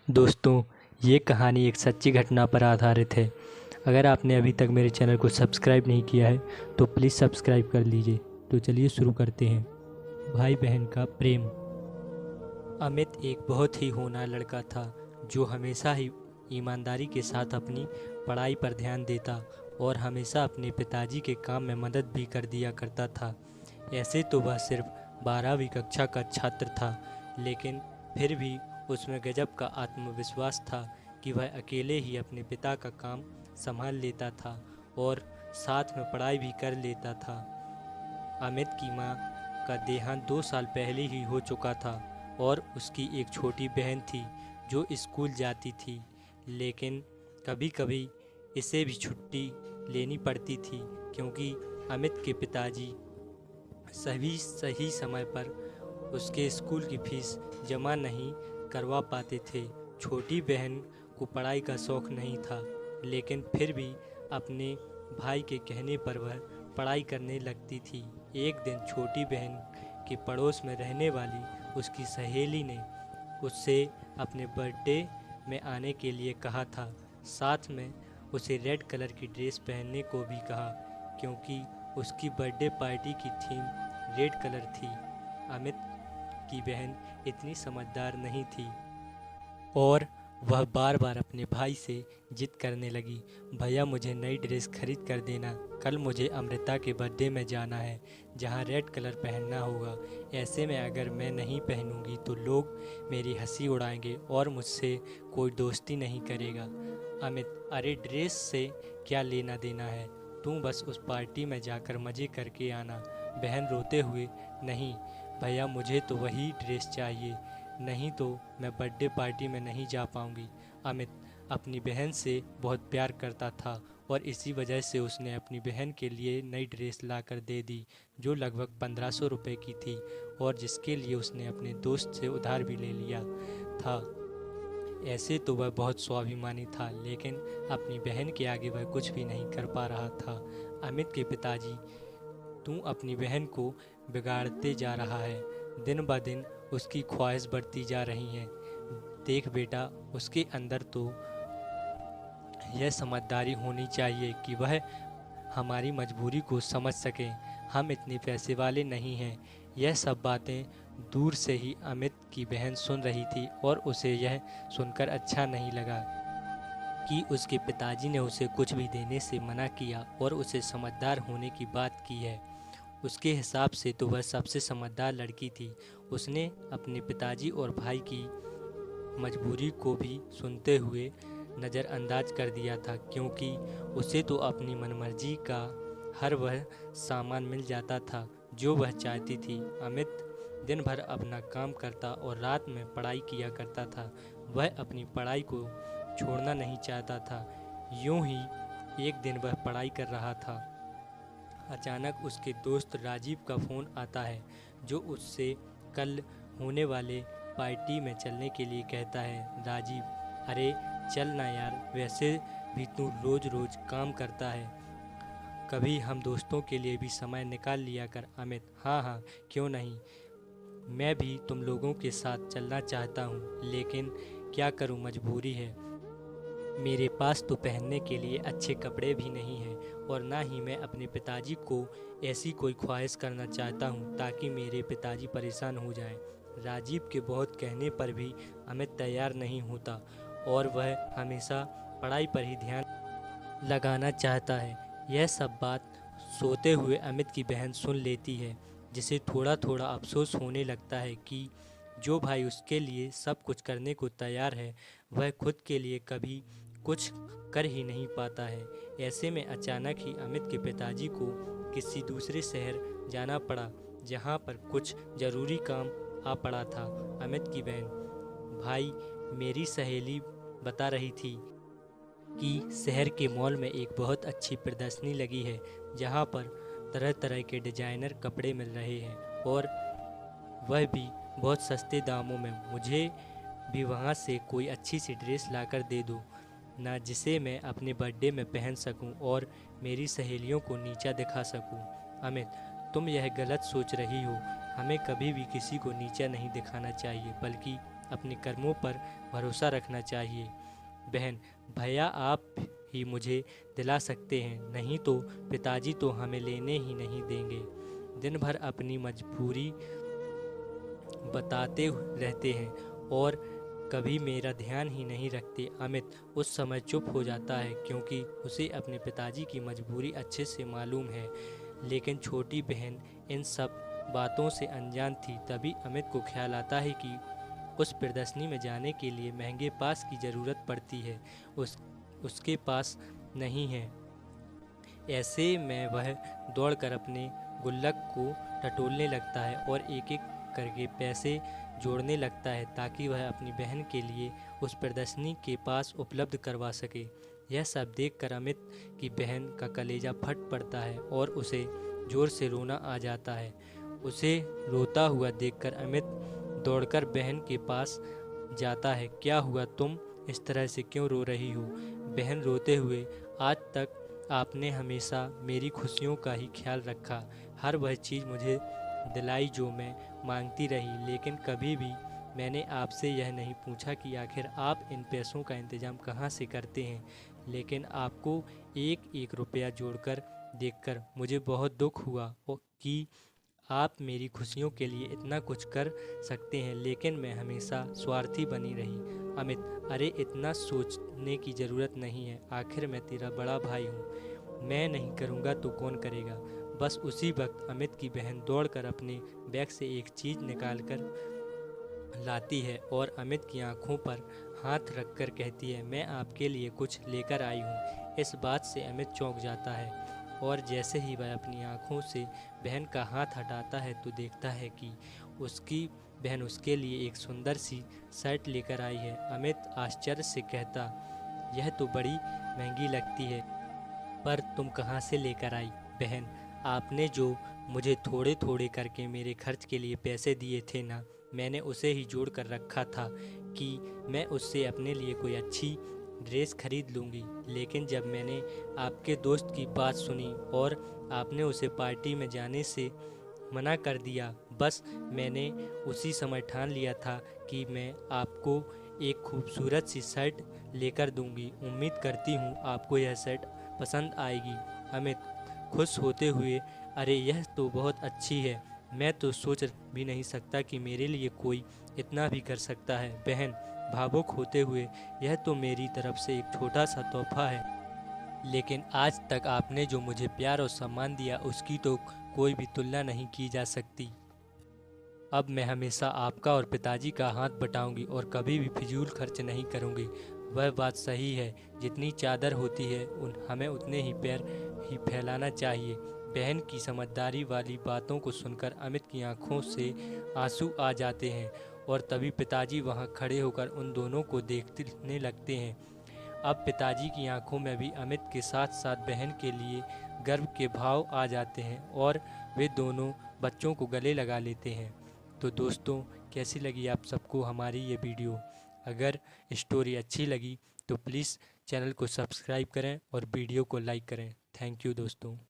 दोस्तों, ये कहानी एक सच्ची घटना पर आधारित है। अगर आपने अभी तक मेरे चैनल को सब्सक्राइब नहीं किया है तो प्लीज़ सब्सक्राइब कर लीजिए। तो चलिए शुरू करते हैं। भाई बहन का प्रेम। अमित एक बहुत ही होनहार लड़का था जो हमेशा ही ईमानदारी के साथ अपनी पढ़ाई पर ध्यान देता और हमेशा अपने पिताजी के काम में मदद भी कर दिया करता था। ऐसे तो वह सिर्फ 12वीं कक्षा का छात्र था, लेकिन फिर भी उसमें गजब का आत्मविश्वास था कि वह अकेले ही अपने पिता का काम संभाल लेता था और साथ में पढ़ाई भी कर लेता था। अमित की माँ का देहांत 2 साल पहले ही हो चुका था और उसकी एक छोटी बहन थी जो स्कूल जाती थी, लेकिन कभी कभी इसे भी छुट्टी लेनी पड़ती थी क्योंकि अमित के पिताजी सही समय पर उसके स्कूल की फीस जमा नहीं करवा पाते थे। छोटी बहन को पढ़ाई का शौक़ नहीं था, लेकिन फिर भी अपने भाई के कहने पर वह पढ़ाई करने लगती थी। एक दिन छोटी बहन के पड़ोस में रहने वाली उसकी सहेली ने उससे अपने बर्थडे में आने के लिए कहा था। साथ में उसे रेड कलर की ड्रेस पहनने को भी कहा क्योंकि उसकी बर्थडे पार्टी की थीम रेड कलर थी। अमित की बहन इतनी समझदार नहीं थी और वह बार बार अपने भाई से जिद करने लगी, भैया मुझे नई ड्रेस खरीद कर देना, कल मुझे अमृता के बर्थडे में जाना है जहाँ रेड कलर पहनना होगा। ऐसे में अगर मैं नहीं पहनूंगी तो लोग मेरी हंसी उड़ाएंगे और मुझसे कोई दोस्ती नहीं करेगा। अमित, अरे ड्रेस से क्या लेना देना है, तू बस उस पार्टी में जाकर मज़े करके आना। बहन रोते हुए, नहीं भैया मुझे तो वही ड्रेस चाहिए, नहीं तो मैं बर्थडे पार्टी में नहीं जा पाऊंगी। अमित अपनी बहन से बहुत प्यार करता था और इसी वजह से उसने अपनी बहन के लिए नई ड्रेस लाकर दे दी जो लगभग 1500 रुपये की थी और जिसके लिए उसने अपने दोस्त से उधार भी ले लिया था। ऐसे तो वह बहुत स्वाभिमानी था, लेकिन अपनी बहन के आगे वह कुछ भी नहीं कर पा रहा था। अमित के पिताजी, तू अपनी बहन को बिगाड़ते जा रहा है, दिन ब दिन उसकी ख्वाहिश बढ़ती जा रही है। देख बेटा, उसके अंदर तो यह समझदारी होनी चाहिए कि वह हमारी मजबूरी को समझ सके। हम इतने पैसे वाले नहीं हैं। यह सब बातें दूर से ही अमित की बहन सुन रही थी और उसे यह सुनकर अच्छा नहीं लगा कि उसके पिताजी ने उसे कुछ भी देने से मना किया और उसे समझदार होने की बात की है। उसके हिसाब से तो वह सबसे समझदार लड़की थी। उसने अपने पिताजी और भाई की मजबूरी को भी सुनते हुए नज़रअंदाज कर दिया था क्योंकि उसे तो अपनी मनमर्जी का हर वह सामान मिल जाता था जो वह चाहती थी। अमित दिन भर अपना काम करता और रात में पढ़ाई किया करता था। वह अपनी पढ़ाई को छोड़ना नहीं चाहता था। यूं ही एक दिन वह पढ़ाई कर रहा था, अचानक उसके दोस्त राजीव का फ़ोन आता है जो उससे कल होने वाले पार्टी में चलने के लिए कहता है। राजीव, अरे चल ना यार, वैसे भी तू रोज़ रोज़ काम करता है, कभी हम दोस्तों के लिए भी समय निकाल लिया कर। अमित, हाँ हाँ क्यों नहीं, मैं भी तुम लोगों के साथ चलना चाहता हूँ, लेकिन क्या करूँ, मजबूरी है। मेरे पास तो पहनने के लिए अच्छे कपड़े भी नहीं हैं और ना ही मैं अपने पिताजी को ऐसी कोई ख्वाहिश करना चाहता हूँ ताकि मेरे पिताजी परेशान हो जाएं। राजीव के बहुत कहने पर भी अमित तैयार नहीं होता और वह हमेशा पढ़ाई पर ही ध्यान लगाना चाहता है। यह सब बात सोते हुए अमित की बहन सुन लेती है, जिसे थोड़ा थोड़ा अफसोस होने लगता है कि जो भाई उसके लिए सब कुछ करने को तैयार है वह खुद के लिए कभी कुछ कर ही नहीं पाता है। ऐसे में अचानक ही अमित के पिताजी को किसी दूसरे शहर जाना पड़ा जहाँ पर कुछ ज़रूरी काम आ पड़ा था। अमित की बहन, भाई मेरी सहेली बता रही थी कि शहर के मॉल में एक बहुत अच्छी प्रदर्शनी लगी है जहाँ पर तरह तरह के डिजाइनर कपड़े मिल रहे हैं और वह भी बहुत सस्ते दामों में। मुझे भी वहाँ से कोई अच्छी सी ड्रेस लाकर दे दो ना, जिसे मैं अपने बर्थडे में पहन सकूं और मेरी सहेलियों को नीचा दिखा सकूं। अमित, तुम यह गलत सोच रही हो, हमें कभी भी किसी को नीचा नहीं दिखाना चाहिए, बल्कि अपने कर्मों पर भरोसा रखना चाहिए। बहन, भैया आप ही मुझे दिला सकते हैं, नहीं तो पिताजी तो हमें लेने ही नहीं देंगे। दिन भर अपनी मजबूरी बताते रहते हैं और कभी मेरा ध्यान ही नहीं रखते। अमित उस समय चुप हो जाता है क्योंकि उसे अपने पिताजी की मजबूरी अच्छे से मालूम है, लेकिन छोटी बहन इन सब बातों से अनजान थी। तभी अमित को ख्याल आता है कि उस प्रदर्शनी में जाने के लिए महंगे पास की ज़रूरत पड़ती है, उसके पास नहीं है। ऐसे में वह दौड़कर अपने गुल्लक को टटोलने लगता है और एक एक करके पैसे जोड़ने लगता है ताकि वह अपनी बहन के लिए उस प्रदर्शनी के पास उपलब्ध करवा सके। यह सब देखकर अमित की बहन का कलेजा फट पड़ता है और उसे जोर से रोना आ जाता है। उसे रोता हुआ देखकर अमित दौड़कर बहन के पास जाता है। क्या हुआ, तुम इस तरह से क्यों रो रही हो? बहन रोते हुए, आज तक आपने हमेशा मेरी खुशियों का ही ख्याल रखा, हर वह चीज़ मुझे दिलाई जो मैं मांगती रही, लेकिन कभी भी मैंने आपसे यह नहीं पूछा कि आखिर आप इन पैसों का इंतज़ाम कहाँ से करते हैं। लेकिन आपको एक एक रुपया जोड़कर देखकर मुझे बहुत दुख हुआ कि आप मेरी खुशियों के लिए इतना कुछ कर सकते हैं, लेकिन मैं हमेशा स्वार्थी बनी रही। अमित, अरे इतना सोचने की ज़रूरत नहीं है, आखिर मैं तेरा बड़ा भाई हूँ, मैं नहीं करूँगा तो कौन करेगा। बस उसी वक्त अमित की बहन दौड़कर अपने बैग से एक चीज़ निकाल कर लाती है और अमित की आंखों पर हाथ रखकर कहती है, मैं आपके लिए कुछ लेकर आई हूँ। इस बात से अमित चौंक जाता है और जैसे ही वह अपनी आंखों से बहन का हाथ हटाता है तो देखता है कि उसकी बहन उसके लिए एक सुंदर सी शर्ट लेकर आई है। अमित आश्चर्य से कहता, यह तो बड़ी महंगी लगती है, पर तुम कहाँ से लेकर आई? बहन, आपने जो मुझे थोड़े थोड़े करके मेरे खर्च के लिए पैसे दिए थे ना, मैंने उसे ही जोड़ कर रखा था कि मैं उससे अपने लिए कोई अच्छी ड्रेस खरीद लूँगी। लेकिन जब मैंने आपके दोस्त की बात सुनी और आपने उसे पार्टी में जाने से मना कर दिया, बस मैंने उसी समय ठान लिया था कि मैं आपको एक खूबसूरत सी शर्ट लेकर दूंगी। उम्मीद करती हूँ आपको यह शर्ट पसंद आएगी। अमित खुश होते हुए, अरे यह तो बहुत अच्छी है, मैं तो सोच भी नहीं सकता कि मेरे लिए कोई इतना भी कर सकता है। बहन भावुक होते हुए, यह तो मेरी तरफ से एक छोटा सा तोहफा है, लेकिन आज तक आपने जो मुझे प्यार और सम्मान दिया उसकी तो कोई भी तुलना नहीं की जा सकती। अब मैं हमेशा आपका और पिताजी का हाथ बटाऊंगी और कभी भी फिजूल खर्च नहीं करूंगी। वह बात सही है, जितनी चादर होती है हमें उतने ही पैर ही फैलाना चाहिए। बहन की समझदारी वाली बातों को सुनकर अमित की आंखों से आंसू आ जाते हैं और तभी पिताजी वहां खड़े होकर उन दोनों को देखने लगते हैं। अब पिताजी की आंखों में भी अमित के साथ साथ बहन के लिए गर्व के भाव आ जाते हैं और वे दोनों बच्चों को गले लगा लेते हैं। तो दोस्तों, कैसी लगी आप सबको हमारी ये वीडियो? अगर स्टोरी अच्छी लगी तो प्लीज़ चैनल को सब्सक्राइब करें और वीडियो को लाइक करें। थैंक यू दोस्तों।